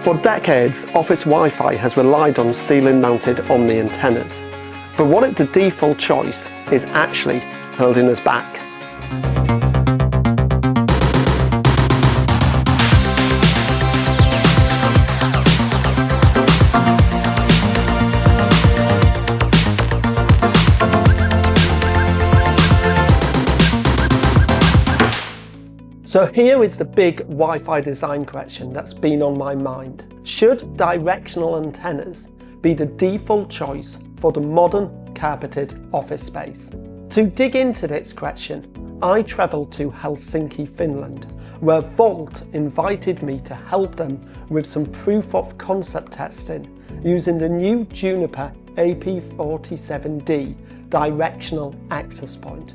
For decades, office Wi-Fi has relied on ceiling-mounted Omni antennas, but what if the default choice is actually holding us back? So here is the big Wi-Fi design question that's been on my mind. Should directional antennas be the default choice for the modern carpeted office space? To dig into this question, I travelled to Helsinki, Finland, where Wolt invited me to help them with some proof of concept testing using the new Juniper AP47D directional access point.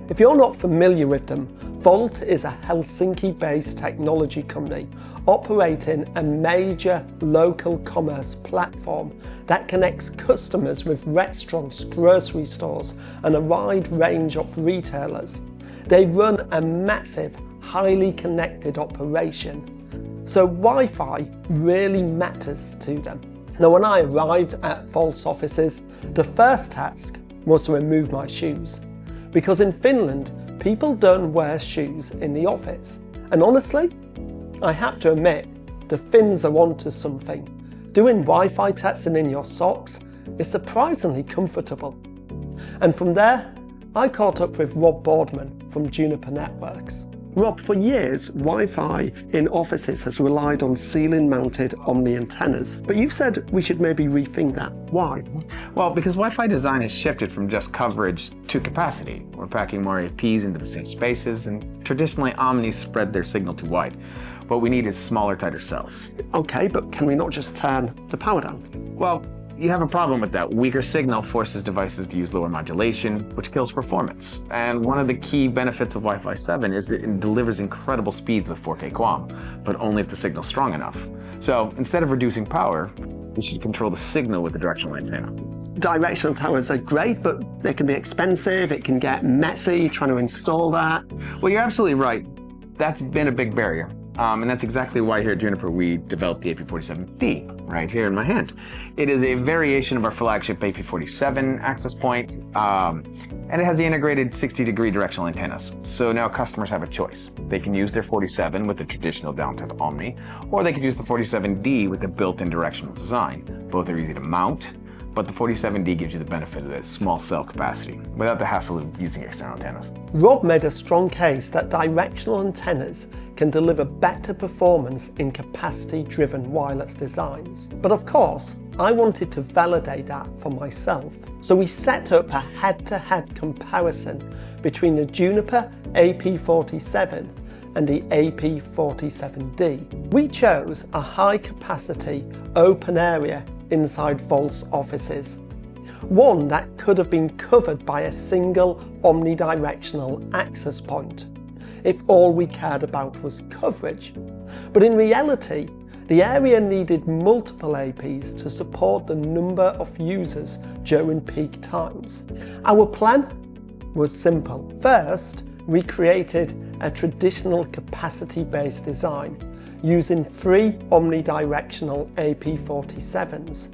If you're not familiar with them, Wolt is a Helsinki-based technology company operating a major local commerce platform that connects customers with restaurants, grocery stores, and a wide range of retailers. They run a massive, highly connected operation, so Wi-Fi really matters to them. Now, when I arrived at Wolt's offices, the first task was to remove my shoes. Because in Finland, people don't wear shoes in the office. And honestly, I have to admit, the Finns are onto something. Doing Wi-Fi testing in your socks is surprisingly comfortable. And from there, I caught up with Rob Boardman from Juniper Networks. Rob, for years, Wi-Fi in offices has relied on ceiling-mounted Omni antennas, but you've said we should maybe rethink that. Why? Well, because Wi-Fi design has shifted from just coverage to capacity. We're packing more APs into the same spaces, and traditionally Omnis spread their signal too wide. What we need is smaller, tighter cells. Okay, but can we not just turn the power down? Well, you have a problem with that. Weaker signal forces devices to use lower modulation, which kills performance. And one of the key benefits of Wi-Fi 7 is that it delivers incredible speeds with 4K QAM, but only if the signal's strong enough. So instead of reducing power, we should control the signal with the directional antenna. Directional towers are great, but they can be expensive, it can get messy trying to install that. Well, you're absolutely right. That's been a big barrier. And that's exactly why here at Juniper we developed the AP47D, right here in my hand. It is a variation of our flagship AP47 access point, and it has the integrated 60-degree directional antennas. So now customers have a choice. They can use their 47 with the traditional down-tip Omni, or they could use the 47D with the built-in directional design. Both are easy to mount, but the 47D gives you the benefit of that small cell capacity without the hassle of using external antennas. Rob made a strong case that directional antennas can deliver better performance in capacity-driven wireless designs. But of course, I wanted to validate that for myself. So we set up a head-to-head comparison between the Juniper AP47 and the AP47D. We chose a high-capacity open area inside Wolt's offices, one that could have been covered by a single omnidirectional access point if all we cared about was coverage. But in reality, the area needed multiple APs to support the number of users during peak times. Our plan was simple. First, we created a traditional capacity-based design using 3 omnidirectional AP47s.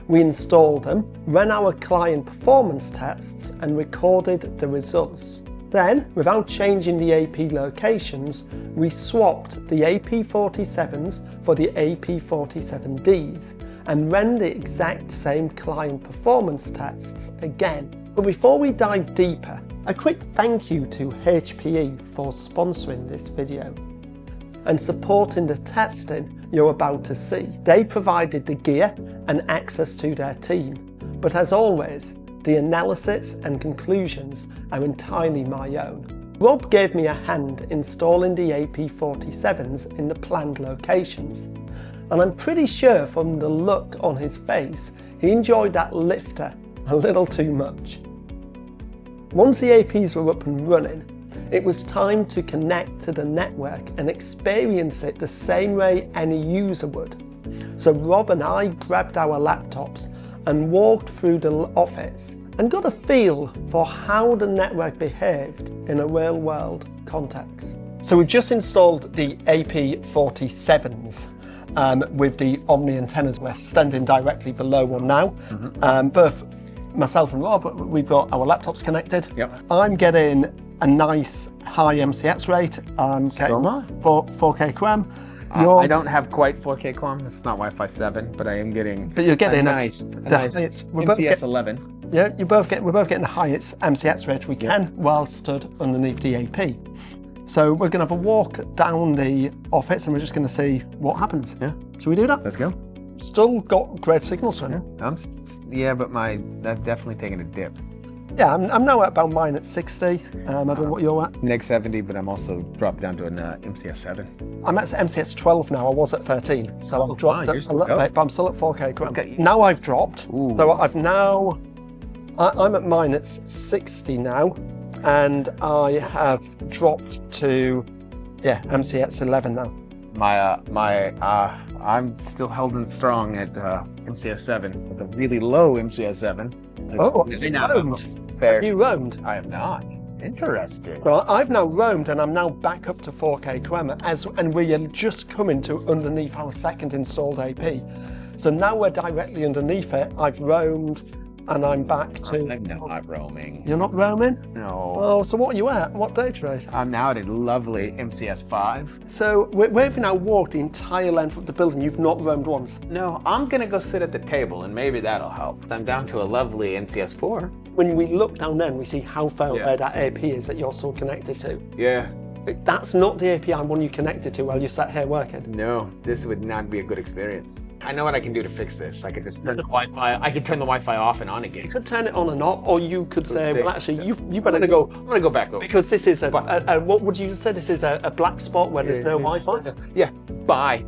We installed them, ran our client performance tests, and recorded the results. Then, without changing the AP locations, we swapped the AP47s for the AP47Ds and ran the exact same client performance tests again. But before we dive deeper, a quick thank you to HPE for sponsoring this video and supporting the testing you're about to see. They provided the gear and access to their team, but as always, the analysis and conclusions are entirely my own. Rob gave me a hand installing the AP47s in the planned locations, and I'm pretty sure from the look on his face, he enjoyed that lifter a little too much. Once the APs were up and running, it was time to connect to the network and experience it the same way any user would. So Rob and I grabbed our laptops and walked through the office and got a feel for how the network behaved in a real-world context. So we've just installed the AP47s with the Omni antennas. We're standing directly below one now. Both myself and Rob, we've got our laptops connected. Yep. I'm getting a nice high MCS rate. I'm getting 4K QAM. I don't have quite 4K QAM. It's not Wi-Fi 7, but I am getting. But you're getting a nice MCS 11. Yeah, we're both getting the highest MCS rate we can while stood underneath the AP. So we're going to have a walk down the office and we're just going to see what happens. Yeah. Should we do that? Let's go. Still got great signals from it. Yeah, but that's definitely taking a dip. Yeah, I'm now at about mine at 60. I don't know what you're at. Neg 70, but I'm also dropped down to an MCS 7. I'm at MCS 12 now. I was at 13, so I've dropped a little bit, but I'm still at 4K. Okay. Now I've dropped. Ooh. So I'm at mine at 60 now, and I have dropped to MCS 11 now. I'm still holding strong at MCS 7 with a really low MCS 7. Oh, have you roamed? I have not. Interesting. So I've now roamed and I'm now back up to 4K QAM and we are just coming to underneath our second installed AP. So now we're directly underneath it. I've roamed and I'm back to... I'm not roaming. You're not roaming? No. Oh, so what are you at? What data rate? I'm now at a lovely MCS 5. So we've now walked the entire length of the building. You've not roamed once? No, I'm going to go sit at the table and maybe that'll help. I'm down to a lovely MCS 4. When we look down there and we see how far away that AP is that you're still connected to. Yeah. That's not the AP I want you connected to while you sat here working. No, this would not be a good experience. I know what I can do to fix this. I could just turn the Wi-Fi. I could turn the Wi-Fi off and on again. You could turn it on and off, or you could say, well, actually, you better I'm gonna go back over. Because this is what would you say? This is a black spot where there's no Wi-Fi. Yeah. Bye,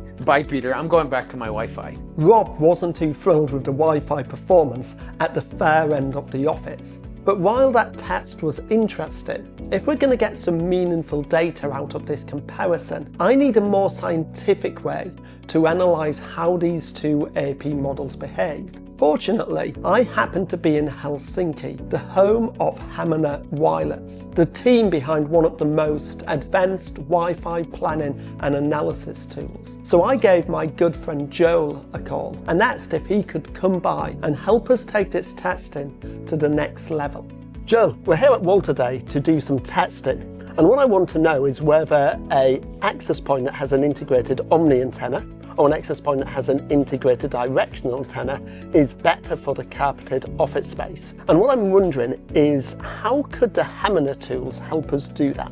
Peter. I'm going back to my Wi-Fi. Rob wasn't too thrilled with the Wi-Fi performance at the far end of the office. But while that test was interesting, if we're going to get some meaningful data out of this comparison, I need a more scientific way to analyse how these two AP models behave. Fortunately, I happen to be in Helsinki, the home of Hamina Wireless, the team behind one of the most advanced Wi-Fi planning and analysis tools. So I gave my good friend Joel a call and asked if he could come by and help us take this testing to the next level. Joel, we're here at Wolt today to do some testing. And what I want to know is whether an access point that has an integrated Omni antenna or an access point that has an integrated directional antenna is better for the carpeted office space. And what I'm wondering is how could the Hamina tools help us do that?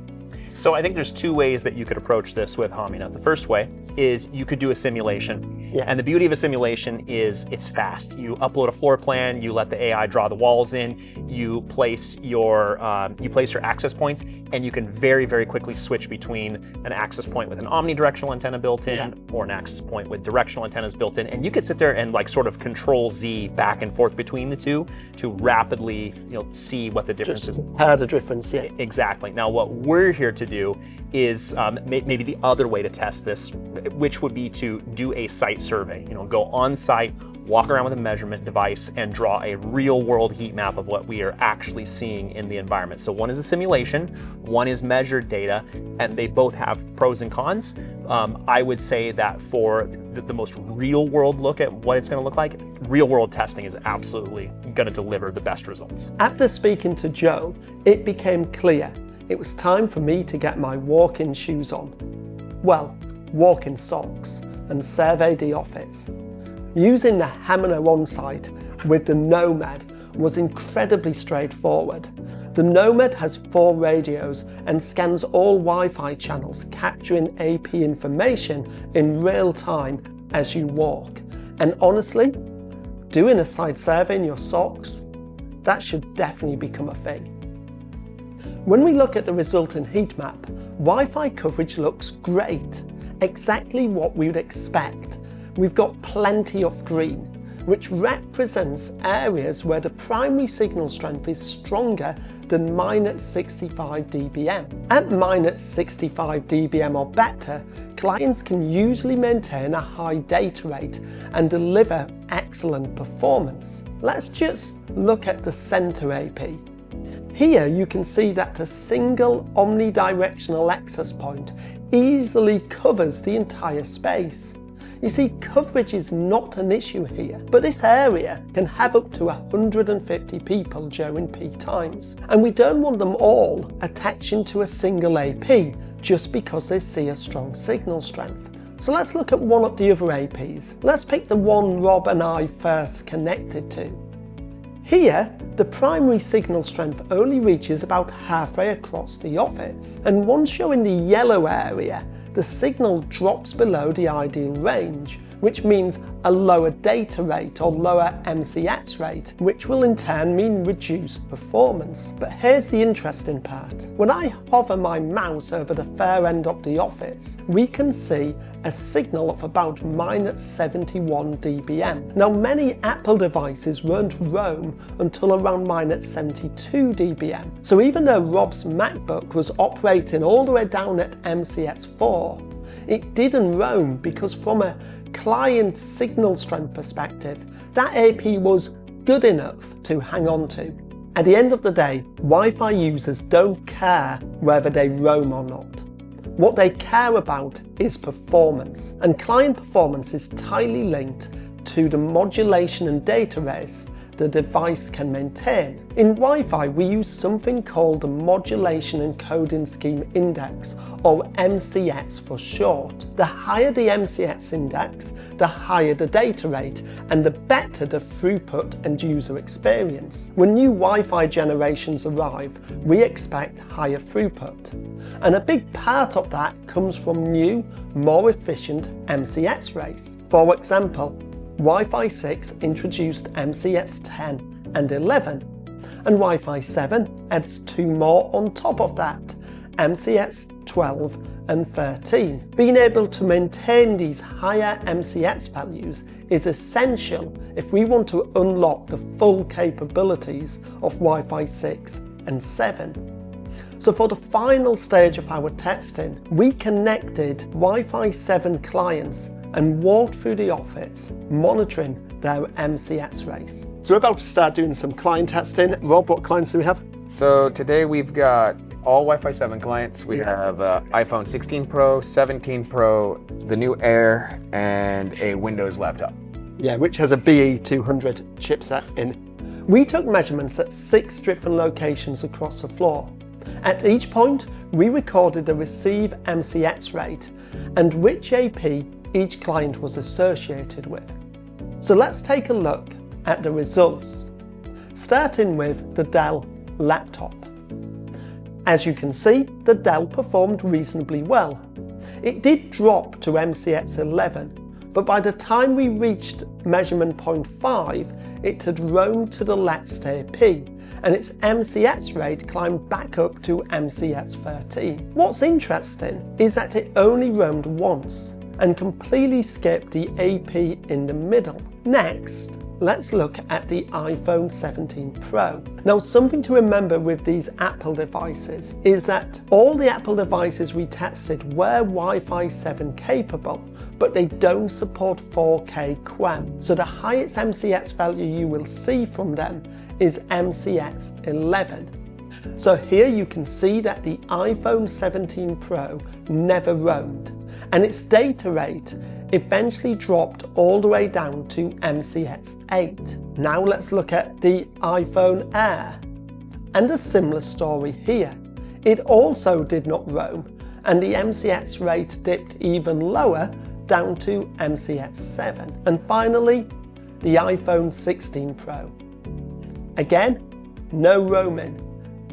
So I think there's two ways that you could approach this with Hamina. The first way is you could do a simulation. Yeah. And the beauty of a simulation is it's fast. You upload a floor plan, you let the AI draw the walls in, you place your access points, and you can very, very quickly switch between an access point with an omnidirectional antenna built in or an access point with directional antennas built in. And you could sit there and like sort of control Z back and forth between the two to rapidly see what the difference is. Compare the difference, yeah. Exactly. Now what we're here to do is maybe the other way to test this, which would be to do a site survey. Go on site, walk around with a measurement device, and draw a real-world heat map of what we are actually seeing in the environment. So one is a simulation, one is measured data, and they both have pros and cons. I would say that for the most real-world look at what it's going to look like, real-world testing is absolutely going to deliver the best results. After speaking to Joe, it became clear it was time for me to get my walk-in shoes on. Well, walk-in socks, and survey the office. Using the Hamina Onsite with the Nomad was incredibly straightforward. The Nomad has 4 radios and scans all Wi-Fi channels, capturing AP information in real time as you walk. And honestly, doing a site survey in your socks, that should definitely become a thing. When we look at the resulting heat map, Wi-Fi coverage looks great, exactly what we would expect. We've got plenty of green, which represents areas where the primary signal strength is stronger than -65 dBm. At -65 dBm or better, clients can usually maintain a high data rate and deliver excellent performance. Let's just look at the center AP. Here you can see that a single omnidirectional access point easily covers the entire space. You see, coverage is not an issue here, but this area can have up to 150 people during peak times, and we don't want them all attaching to a single AP just because they see a strong signal strength. So let's look at one of the other APs. Let's pick the one Rob and I first connected to. Here, the primary signal strength only reaches about halfway across the office, and once you're in the yellow area, the signal drops below the ideal range, which means a lower data rate or lower MCX rate, which will in turn mean reduced performance. But here's the interesting part. When I hover my mouse over the far end of the office, we can see a signal of about -71 dBm. Now, many Apple devices won't roam until around -72 dBm. So even though Rob's MacBook was operating all the way down at MCX4, it didn't roam because from a client signal strength perspective, that AP was good enough to hang on to. At the end of the day, Wi-Fi users don't care whether they roam or not. What they care about is performance, and client performance is tightly linked to the modulation and data rates the device can maintain. In Wi-Fi, we use something called the Modulation Encoding Scheme Index, or MCX for short. The higher the MCX index, the higher the data rate, and the better the throughput and user experience. When new Wi-Fi generations arrive, we expect higher throughput. And a big part of that comes from new, more efficient MCX rates. For example, Wi-Fi 6 introduced MCX 10 and 11, and Wi-Fi 7 adds 2 more on top of that, MCX 12 and 13. Being able to maintain these higher MCX values is essential if we want to unlock the full capabilities of Wi-Fi 6 and 7. So for the final stage of our testing, we connected Wi-Fi 7 clients and walked through the office, monitoring their MCX race. So we're about to start doing some client testing. Rob, what clients do we have? So today we've got all Wi-Fi 7 clients. We have iPhone 16 Pro, 17 Pro, the new Air, and a Windows laptop. Yeah, which has a BE200 chipset in. We took measurements at 6 different locations across the floor. At each point, we recorded the receive MCX rate and which AP each client was associated with. So let's take a look at the results, starting with the Dell laptop. As you can see, the Dell performed reasonably well. It did drop to MCX 11, but by the time we reached measurement point 5, it had roamed to the last AP, and its MCX rate climbed back up to MCX 13. What's interesting is that it only roamed once, and completely skipped the AP in the middle. Next, let's look at the iPhone 17 Pro. Now, something to remember with these Apple devices is that all the Apple devices we tested were Wi-Fi 7 capable, but they don't support 4K QEM. So the highest MCX value you will see from them is MCX 11. So here you can see that the iPhone 17 Pro never roamed, and its data rate eventually dropped all the way down to MCX 8. Now let's look at the iPhone Air, and a similar story here. It also did not roam, and the MCX rate dipped even lower down to MCX 7. And finally, the iPhone 16 Pro. Again, no roaming.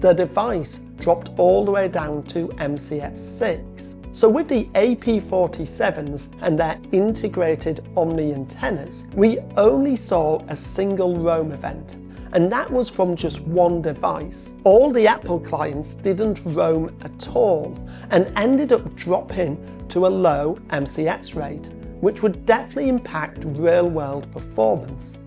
The device dropped all the way down to MCX 6. So with the AP47s and their integrated Omni antennas, we only saw a single roam event, and that was from just one device. All the Apple clients didn't roam at all and ended up dropping to a low MCX rate, which would definitely impact real-world performance.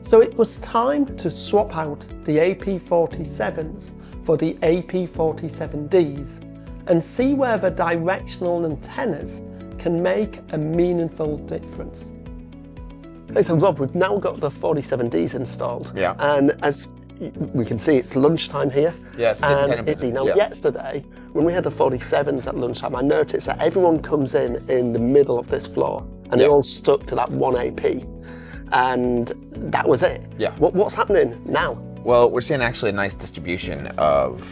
So it was time to swap out the AP47s for the AP47Ds and see whether directional antennas can make a meaningful difference. Okay, so Rob, we've now got the 47Ds installed. Yeah. And as we can see, it's lunchtime here. Yeah, it's and it's now yesterday, when we had the 47s at lunchtime, I noticed that everyone comes in the middle of this floor. and it all stuck to that one AP, and that was it. Yeah. What's happening now? Well, we're seeing actually a nice distribution of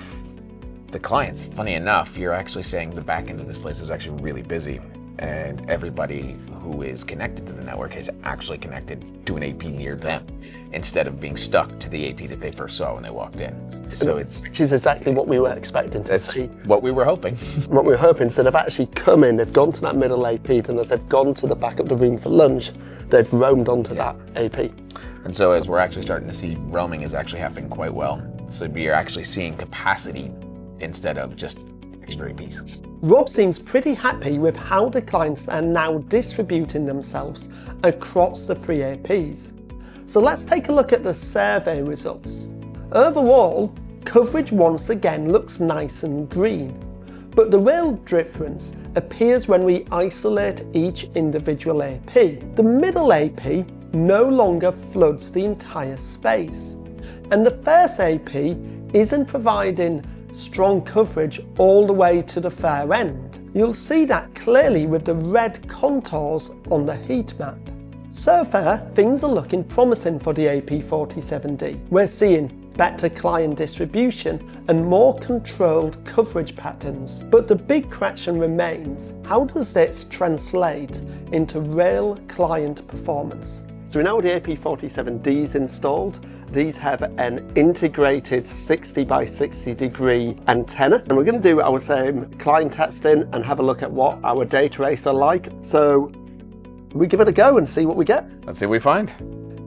the clients. Funny enough, you're actually saying the back end of this place is actually really busy, and everybody who is connected to the network is actually connected to an AP near them, instead of being stuck to the AP that they first saw when they walked in. So Which is exactly what we were expecting to see. What we were hoping. What we were hoping, so they've actually come in, they've gone to that middle AP, and as they've gone to the back of the room for lunch, they've roamed onto that AP. And so as we're actually starting to see, roaming is actually happening quite well. So you're actually seeing capacity instead of just extra APs. Rob seems pretty happy with how the clients are now distributing themselves across the 3 APs. So let's take a look at the survey results. Overall, coverage once again looks nice and green, but the real difference appears when we isolate each individual AP. The middle AP no longer floods the entire space, and the first AP isn't providing strong coverage all the way to the far end. You'll see that clearly with the red contours on the heat map. So far, things are looking promising for the AP47D. We're seeing better client distribution and more controlled coverage patterns. But the big question remains, how does this translate into real client performance? So we know the AP47Ds installed. These have an integrated 60 by 60 degree antenna. And we're going to do our same client testing and have a look at what our data rates are like. So we give it a go and see what we get. Let's see what we find.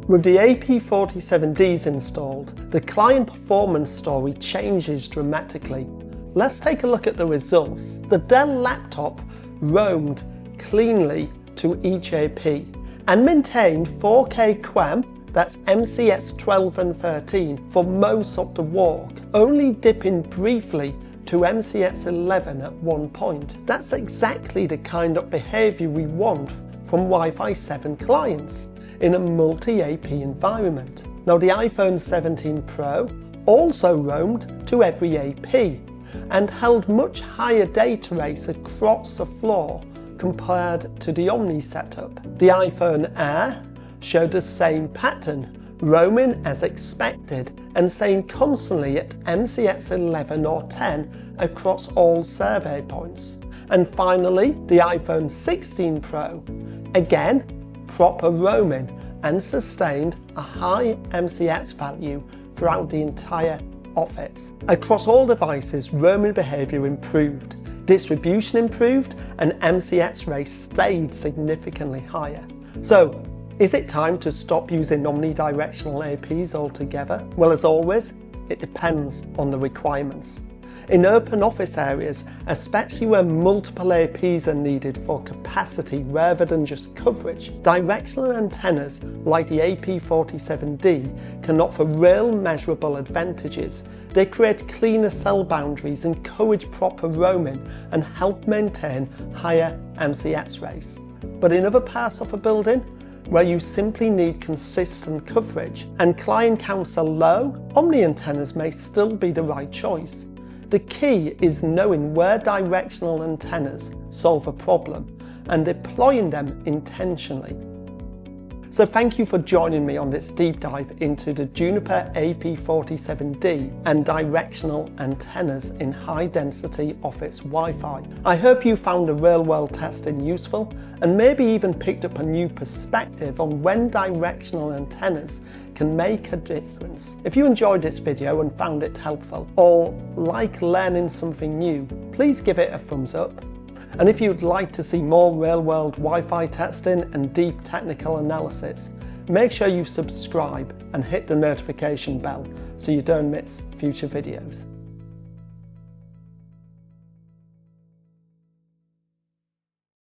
With the AP47Ds installed, the client performance story changes dramatically. Let's take a look at the results. The Dell laptop roamed cleanly to each AP and maintained 4K QAM, that's MCS 12 and 13, for most of the walk, only dipping briefly to MCS 11 at one point. That's exactly the kind of behaviour we want from Wi-Fi 7 clients in a multi-AP environment. Now the iPhone 17 Pro also roamed to every AP and held much higher data rates across the floor compared to the Omni setup. The iPhone Air showed the same pattern, roaming as expected and staying constantly at MCS 11 or 10 across all survey points. And finally, the iPhone 16 Pro, again, proper roaming and sustained a high MCS value throughout the entire office. Across all devices, roaming behaviour improved, distribution improved, and MCS rates stayed significantly higher. So, is it time to stop using omnidirectional APs altogether? Well, as always, it depends on the requirements. In open office areas, especially where multiple APs are needed for capacity rather than just coverage, directional antennas like the AP47D can offer real measurable advantages. They create cleaner cell boundaries, encourage proper roaming, and help maintain higher MCS rates. But in other parts of a building, where you simply need consistent coverage and client counts are low, omni antennas may still be the right choice. The key is knowing where directional antennas solve a problem and deploying them intentionally. So thank you for joining me on this deep dive into the Juniper AP47D and directional antennas in high-density office Wi-Fi. I hope you found the real-world testing useful and maybe even picked up a new perspective on when directional antennas can make a difference. If you enjoyed this video and found it helpful or like learning something new, please give it a thumbs up. And if you'd like to see more real-world Wi-Fi testing and deep technical analysis, make sure you subscribe and hit the notification bell so you don't miss future videos.